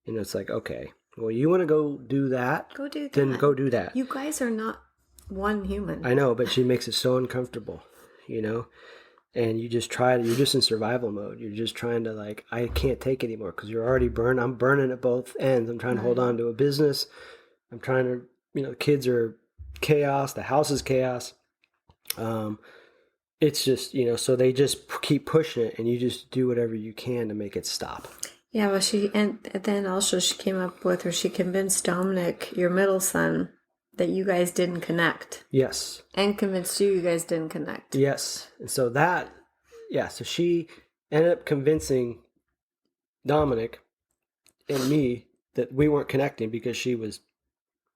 It's like, okay, well, you want to go do that? Go do that. Then go do that. You guys are not one human. I know, but she makes it so uncomfortable, and you're just in survival mode. You're just trying to I can't take anymore because you're already burned. I'm burning at both ends. I'm trying to hold on to a business. I'm trying to, the kids are chaos. The house is chaos. It's just, so they just keep pushing it and you just do whatever you can to make it stop. Yeah, well, then also she came up with, or she convinced Dominic, your middle son, that you guys didn't connect. Yes. And convinced you guys didn't connect. Yes. And so so she ended up convincing Dominic and me that we weren't connecting because she was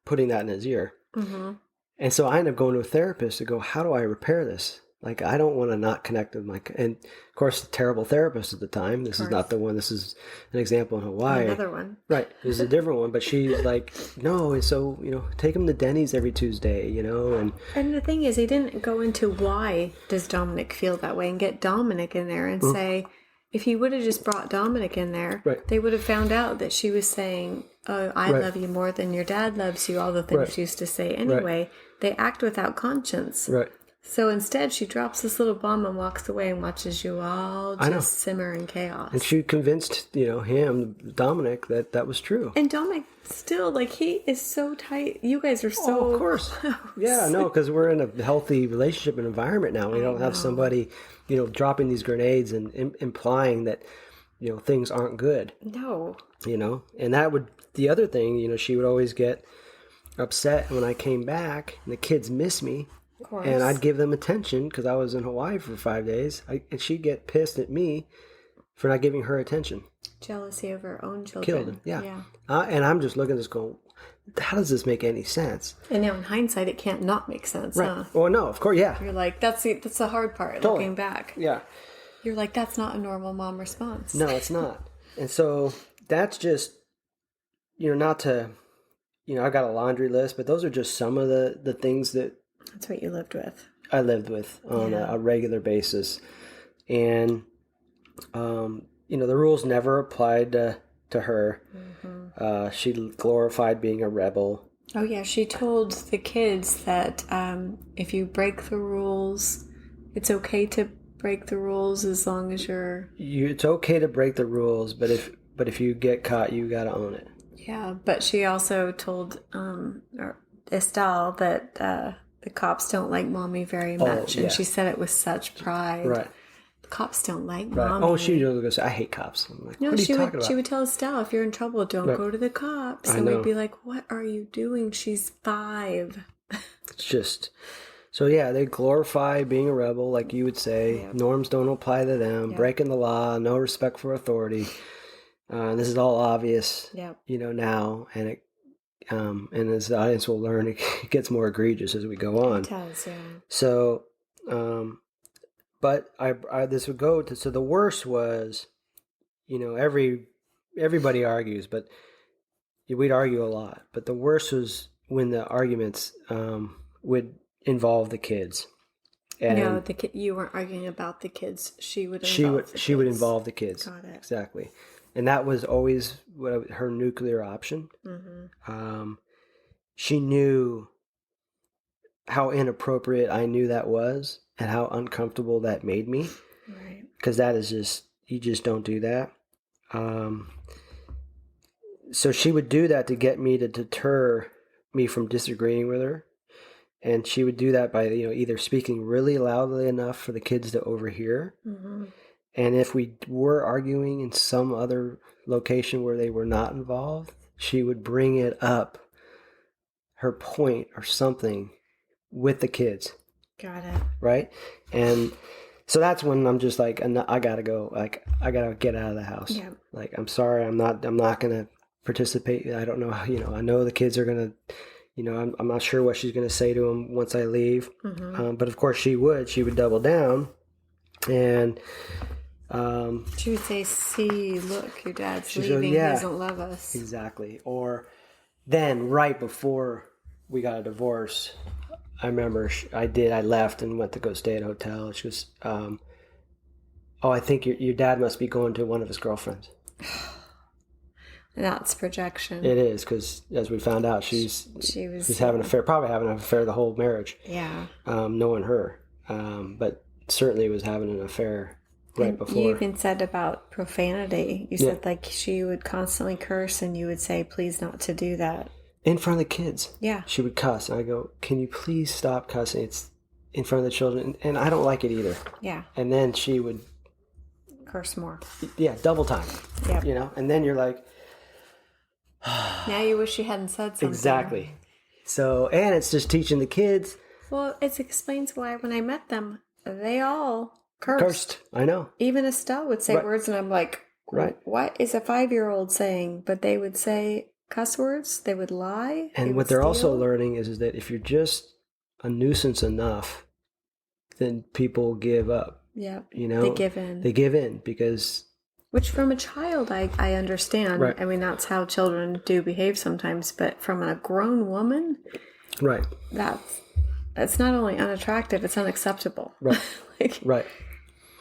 putting that in his ear. Mm-hmm. And so I ended up going to a therapist to go, how do I repair this? I don't want to not connect with and of course, the terrible therapist at the time. This is not the one. This is an example in Hawaii. Another one. Right. This is a different one. But she's like, no, so, take him to Denny's every Tuesday, And the thing is, he didn't go into why does Dominic feel that way and get Dominic in there and say, if he would have just brought Dominic in there, they would have found out that she was saying, oh, I love you more than your dad loves you, all the things she used to say anyway. They act without conscience. Right. So instead, she drops this little bomb and walks away and watches you all I know. just simmer in chaos. And she convinced, him, Dominic, that was true. And Dominic still, like, he is so tight. You guys are so of course. close. Yeah, no, because we're in a healthy relationship and environment now. We don't have somebody, dropping these grenades and implying that, things aren't good. No. And that would, the other thing, she would always get upset when I came back and the kids miss me. Of course. And I'd give them attention because I was in Hawaii for 5 days. And she'd get pissed at me for not giving her attention. Jealousy of her own children. Killed them, yeah. And I'm just looking at this going, how does this make any sense? And now in hindsight, it can't not make sense, Right. huh? Well, no, of course, yeah. You're like, that's the hard part, Totally. looking back. Yeah. You're like, that's not a normal mom response. No, it's not. And so that's just, not to, I got a laundry list, but those are just some of the things that That's what you lived with. I lived with on a regular basis. And, the rules never applied to her. Mm-hmm. She glorified being a rebel. Oh, yeah. She told the kids that if you break the rules, it's okay to break the rules as long as It's okay to break the rules, but if you get caught, you got to own it. Yeah, but she also told Estelle that the cops don't like mommy very much. And she said it with such pride. Right. The cops don't like Right. mommy. Oh, she was going to say, I hate cops. I'm like, No, what are you talking about? she would tell Estelle, if you're in trouble, don't go to the cops. I And know. we'd be like, what are you doing? She's 5. It's just... So, yeah, they glorify being a rebel, like you would say. Yep. Norms don't apply to them. Yep. Breaking the law, no respect for authority. This is all obvious, Yep. now. And it and as the audience will learn, it gets more egregious as we go on. It does, yeah. So, but this would go to, so the worst was, everybody argues, but we'd argue a lot. But the worst was when the arguments would involve the kids. And No, you weren't arguing about the kids. She would involve the kids. Got it. Exactly. And that was always her nuclear option. Mm-hmm. She knew how inappropriate I knew that was and how uncomfortable that made me. Right. Because that is just, you just don't do that. So she would do that to get me to deter me from disagreeing with her. And she would do that by, either speaking really loudly enough for the kids to overhear. Mm-hmm. And if we were arguing in some other location where they were not involved, she would bring it up, her point or something, with the kids. Got it. Right? And so that's when I'm just like, I gotta go. Like, I gotta get out of the house. Yeah. Like, I'm sorry, I'm not gonna participate. I don't know how, I know the kids are gonna, I'm not sure what she's gonna say to them once I leave. Mm-hmm. But of course she would double down. And she would say, see, look, your dad's goes, leaving. yeah, He doesn't love us. Exactly. Or then right before we got a divorce, I remember I left and went to go stay at a hotel. She goes, I think your dad must be going to one of his girlfriends. That's projection. It is, because as we found out, she's having an affair, probably having an affair the whole marriage. Yeah. Knowing her. But certainly was having an affair right before. You even said about profanity. You said like she would constantly curse and you would say, please not to do that. In front of the kids. Yeah. She would cuss. And I go, can you please stop cussing? It's in front of the children. And I don't like it either. Yeah. And then she would curse more. Yeah, double time. Yeah. And then you're like, now you wish you hadn't said something. Exactly. So, and it's just teaching the kids. Well, it explains why when I met them, they all cursed. I know. Even Estelle would say words, and I'm like, right. What is a 5-year-old saying? But they would say cuss words. They would lie. And what they're also learning is that if you're just a nuisance enough, then people give up. Yeah. They give in. They give in because... Which from a child, I understand. Right. I mean, that's how children do behave sometimes. But from a grown woman... Right. That's not only unattractive, it's unacceptable. Right. Right.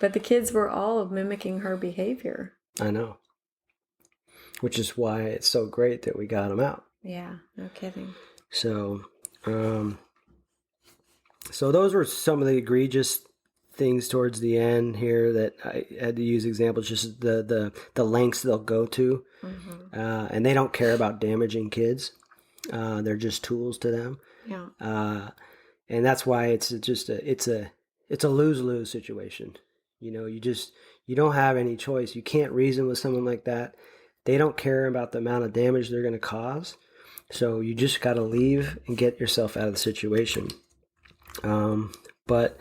But the kids were all mimicking her behavior. I know. Which is why it's so great that we got them out. Yeah, no kidding. So, So those were some of the egregious things towards the end here that I had to use examples, just the lengths they'll go to. And they don't care about damaging kids. They're just tools to them. Yeah. And that's why it's a lose-lose situation. You don't have any choice. You can't reason with someone like that. They don't care about the amount of damage they're going to cause. So you just got to leave and get yourself out of the situation. But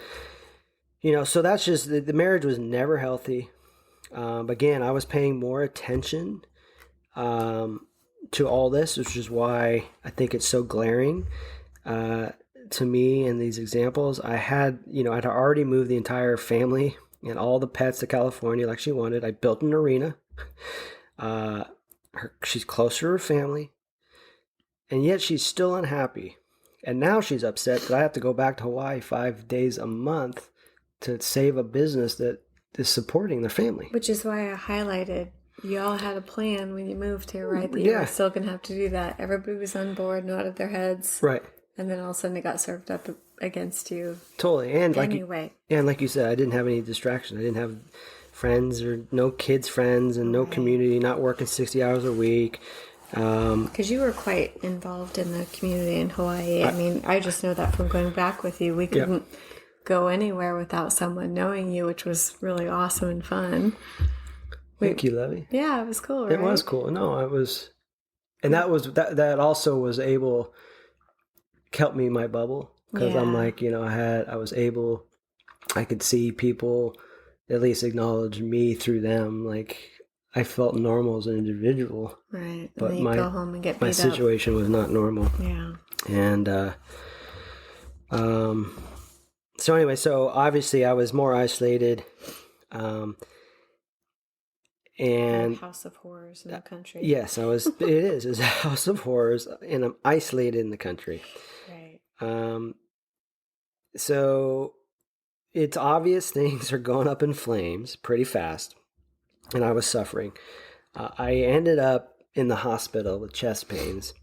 so that's just, the marriage was never healthy. Again, I was paying more attention to all this, which is why I think it's so glaring to me in these examples. I'd already moved the entire family and all the pets to California like she wanted. I built an arena. She's closer to her family, and yet she's still unhappy. And now she's upset that I have to go back to Hawaii 5 days a month to save a business that is supporting their family. Which is why I highlighted, you all had a plan when you moved here, right? That you were still going to have to do that. Everybody was on board, nodded their heads. Right. And then all of a sudden it got served up against you. Totally. And anyway. Like you said, I didn't have any distraction. I didn't have friends or no kids' friends and no community, not working 60 hours a week. Because you were quite involved in the community in Hawaii. I mean, I just know that from going back with you. We couldn't go anywhere without someone knowing you, which was really awesome and fun. Thank you, Levy. Yeah, it was cool, right? It was cool. No, it was, and that also was able help me in my bubble, because I'm like, I could see people at least acknowledge me through them. Like, I felt normal as an individual. Right. But and then you go home and get beat my situation was not normal. Yeah. And so anyway, so obviously I was more isolated. And a house of horrors in the country. Yes, it's a house of horrors, and I'm isolated in the country. Right. So it's obvious things are going up in flames pretty fast, and I was suffering. I ended up in the hospital with chest pains.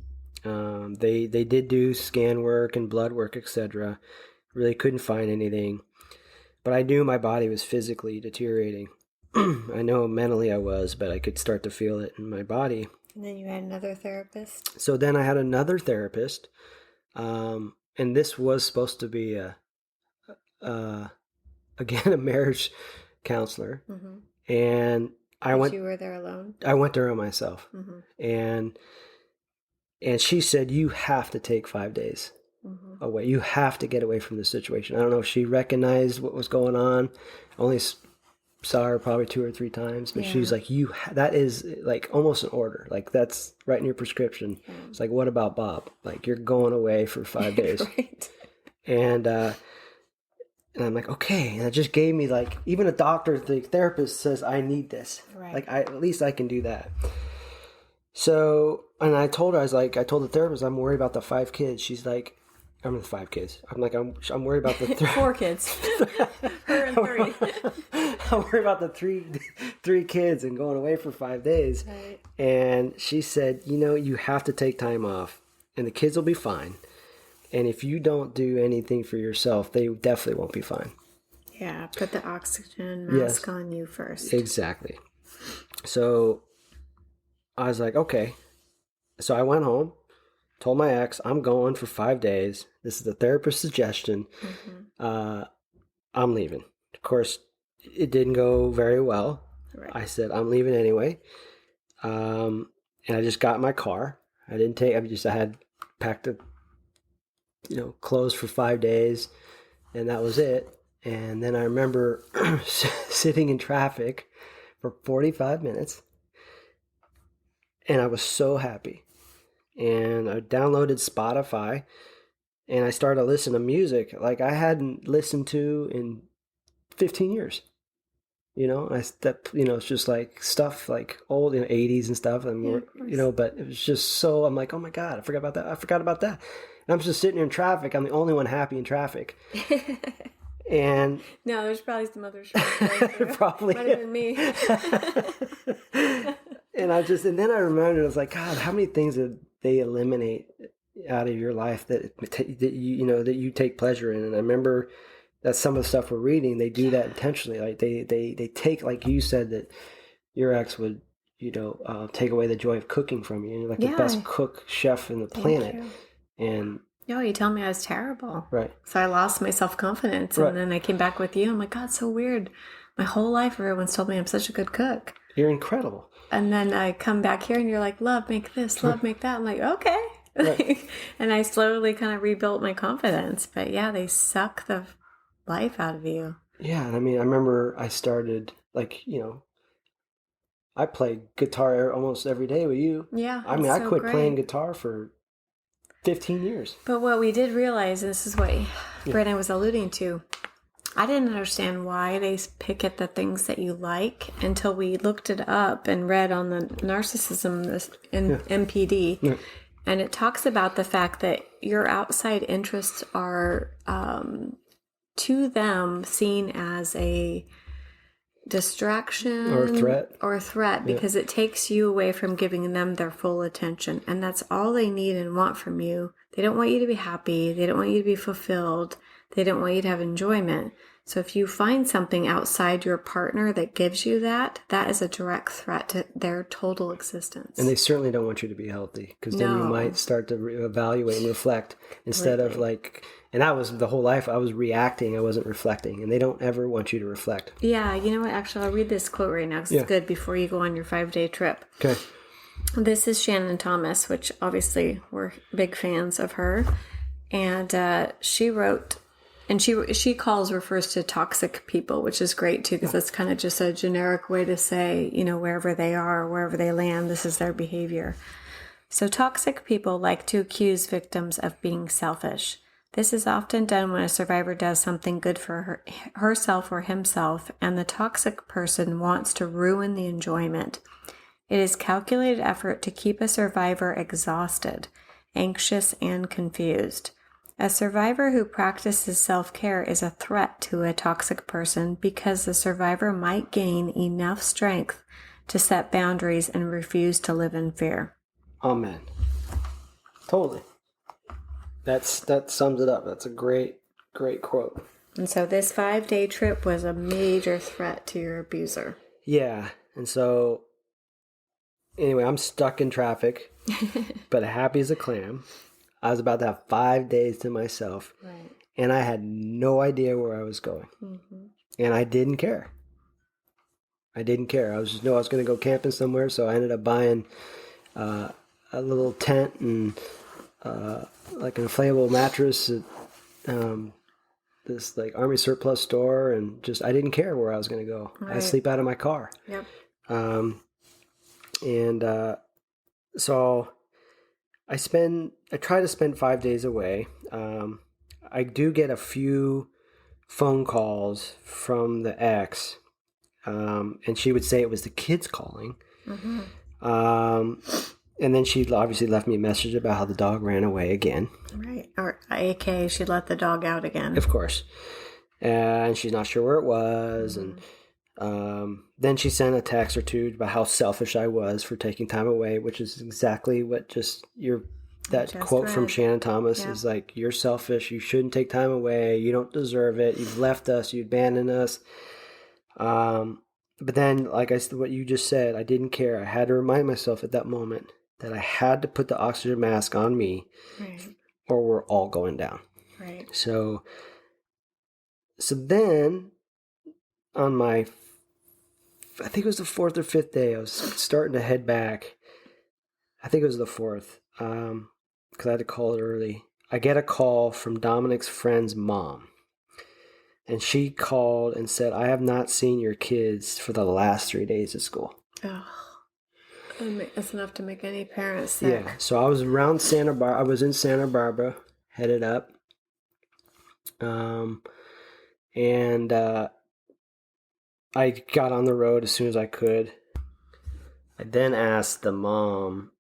They did do scan work and blood work, etc. Really couldn't find anything, but I knew my body was physically deteriorating. I know mentally I was, but I could start to feel it in my body. And then you had another therapist? So then I had another therapist, and this was supposed to be again, a marriage counselor. Mm-hmm. And you were there alone? I went there myself. Mm-hmm. And she said, you have to take 5 days away. You have to get away from this situation. I don't know if she recognized what was going on. Only saw her probably 2 or 3 times, but she's like, that is like almost an order. Like, that's right in your prescription. Yeah. It's like, what about Bob? Like, you're going away for 5 days. Right. And I'm like, okay. And it just gave me, like, even a doctor, the therapist says, I need this. Right. Like, at least I can do that. So, and I told her, I told the therapist, I'm worried about the 5 kids. She's like, I'm with 5 kids. I'm like, I'm worried about the 4 kids. Her and 3. I'm worried about the three kids and going away for 5 days. Right. And she said, you have to take time off, and the kids will be fine. And if you don't do anything for yourself, they definitely won't be fine. Yeah, put the oxygen mask on you first. Exactly. So I was like, okay. So I went home, told my ex, I'm going for 5 days. This is the therapist's suggestion. Mm-hmm. I'm leaving. Of course, it didn't go very well. Right. I said, I'm leaving anyway. And I just got in my car. I had packed the clothes for 5 days, and that was it. And then I remember sitting in traffic for 45 minutes, and I was so happy. And I downloaded Spotify, and I started listening to music like I hadn't listened to in 15 years. It's just like stuff like old 80s and stuff, and but it was just so, I'm like, oh my God, I forgot about that. And I'm just sitting here in traffic. I'm the only one happy in traffic. And no, there's probably some other shows. Probably. Might have been me. And then I remembered, I was like, God, how many things did they eliminate out of your life that you take pleasure in. And I remember that some of the stuff we're reading, they do that intentionally. Like they take, like you said, that your ex would, take away the joy of cooking from you. You're like the best cook chef in the planet. you. And No, you tell me I was terrible. right. So I lost my self-confidence. And then I came back with you. I'm like, God, it's so weird. My whole life, everyone's told me I'm such a good cook. You're incredible. And then I come back here and you're like, love, make this, love, make that. I'm like, okay. Right. And I slowly kind of rebuilt my confidence. But yeah, they suck the life out of you. Yeah. And I mean, I remember I started I played guitar almost every day with you. Yeah. I mean, I quit playing guitar for 15 years. But what we did realize, and this is what Brandon was alluding to, I didn't understand why they pick at the things that you like until we looked it up and read on the narcissism in MPD. Yeah. And it talks about the fact that your outside interests are, to them, seen as a distraction or a threat because it takes you away from giving them their full attention. And that's all they need and want from you. They don't want you to be happy. They don't want you to be fulfilled. They don't want you to have enjoyment. So if you find something outside your partner that gives you that is a direct threat to their total existence. And they certainly don't want you to be healthy, because then you might start to evaluate and reflect instead of and that was the whole life. I was reacting. I wasn't reflecting. And they don't ever want you to reflect. Yeah. You know what? Actually, I'll read this quote right now because it's good before you go on your 5-day trip. Okay. This is Shannon Thomas, which obviously we're big fans of her. And she wrote... And she refers to toxic people, which is great too, because that's kind of just a generic way to say, wherever they are, wherever they land, this is their behavior. So toxic people like to accuse victims of being selfish. This is often done when a survivor does something good for herself or himself, and the toxic person wants to ruin the enjoyment. It is calculated effort to keep a survivor exhausted, anxious, and confused. A survivor who practices self-care is a threat to a toxic person because the survivor might gain enough strength to set boundaries and refuse to live in fear. Amen. Totally. That sums it up. That's a great quote. And so this 5-day trip was a major threat to your abuser. Yeah. And so anyway, I'm stuck in traffic, but happy as a clam. I was about to have 5 days to myself, right. And I had no idea where I was going. Mm-hmm. And I didn't care. I was going to go camping somewhere, so I ended up buying a little tent and like an inflatable mattress at this Army surplus store, and just I didn't care where I was going to go. Right. I sleep out of my car. Yep. So I try to spend 5 days away. I do get a few phone calls from the ex, and she would say it was the kids calling. Mm-hmm. And then she obviously left me a message about how the dog ran away again. Right. Or AKA she let the dog out again. Of course. And she's not sure where it was. Mm-hmm. And then she sent a text or two about how selfish I was for taking time away, which is exactly what that quote from Shannon Thomas is like, you're selfish. You shouldn't take time away. You don't deserve it. You've left us. You abandoned us. But then, like what you just said, I didn't care. I had to remind myself at that moment that I had to put the oxygen mask on me, right, or we're all going down. Right. So then on my, I think it was the 4th or 5th day, I was starting to head back. I think it was the 4th, because I had to call it early. I get a call from Dominic's friend's mom. And she called and said, I have not seen your kids for the last 3 days of school. Oh, that's enough to make any parent sick. Yeah, so I was around Santa Barbara. I was in Santa Barbara, headed up. And I got on the road as soon as I could. I then asked the mom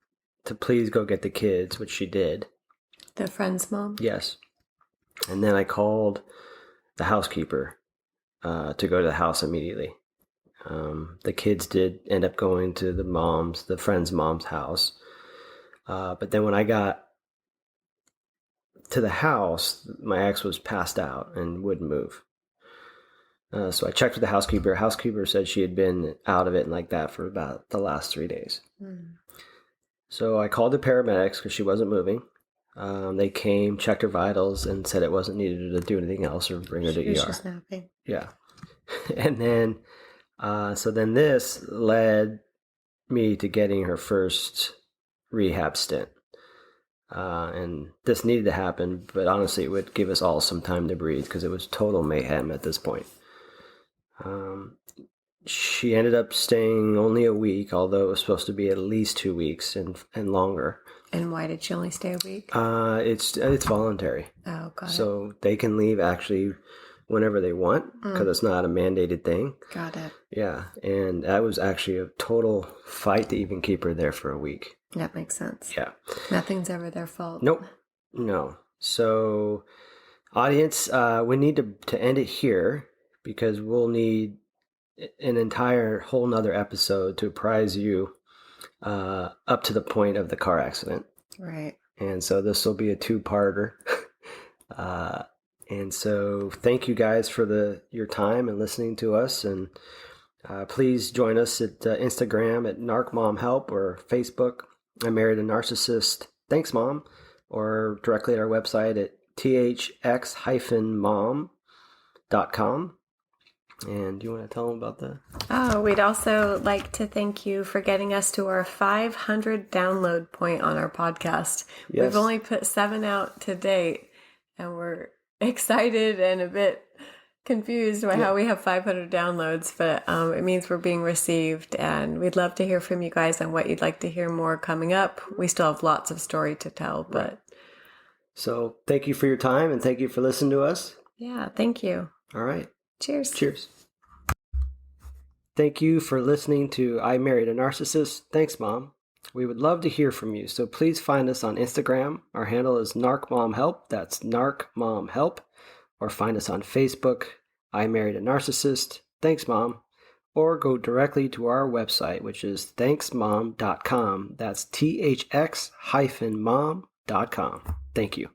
to please go get the kids, which she did. The friend's mom? Yes. And then I called the housekeeper to go to the house immediately. The kids did end up going to the friend's mom's house. But then when I got to the house, my ex was passed out and wouldn't move. So I checked with the housekeeper. Housekeeper said she had been out of it and like that for about the last 3 days. So I called the paramedics because she wasn't moving. They came, checked her vitals, and said it wasn't needed to do anything else or bring her to ER. She was just napping. Yeah. And then, so then this led me to getting her first rehab stint. And this needed to happen, but honestly, it would give us all some time to breathe because it was total mayhem at this point. She ended up staying only a week, although it was supposed to be at least 2 weeks and longer. And why did she only stay a week? It's voluntary. Oh, got it. So they can leave actually whenever they want because it's not a mandated thing. Got it. Yeah, and that was actually a total fight to even keep her there for a week. That makes sense. Yeah. Nothing's ever their fault. Nope. No. So, audience, we need to end it here because we'll need an entire whole nother episode to apprise you up to the point of the car accident. Right. And so this will be a 2-parter. And so thank you guys for your time and listening to us. And please join us at Instagram at NarcMomHelp or Facebook, I Married a Narcissist. Thanks, Mom. Or directly at our website at thx-mom.com. And do you want to tell them about that? Oh, we'd also like to thank you for getting us to our 500 download point on our podcast. Yes. We've only put 7 out to date, and we're excited and a bit confused by how we have 500 downloads, but it means we're being received, and we'd love to hear from you guys on what you'd like to hear more coming up. We still have lots of story to tell, but... Right. So thank you for your time, and thank you for listening to us. Yeah, thank you. All right. Cheers. Cheers. Thank you for listening to I Married a Narcissist. Thanks, Mom. We would love to hear from you, so please find us on Instagram. Our handle is NarcMomHelp. That's NarcMomHelp. Or find us on Facebook, I Married a Narcissist. Thanks, Mom. Or go directly to our website, which is thanksmom.com. That's thx-mom.com. Thank you.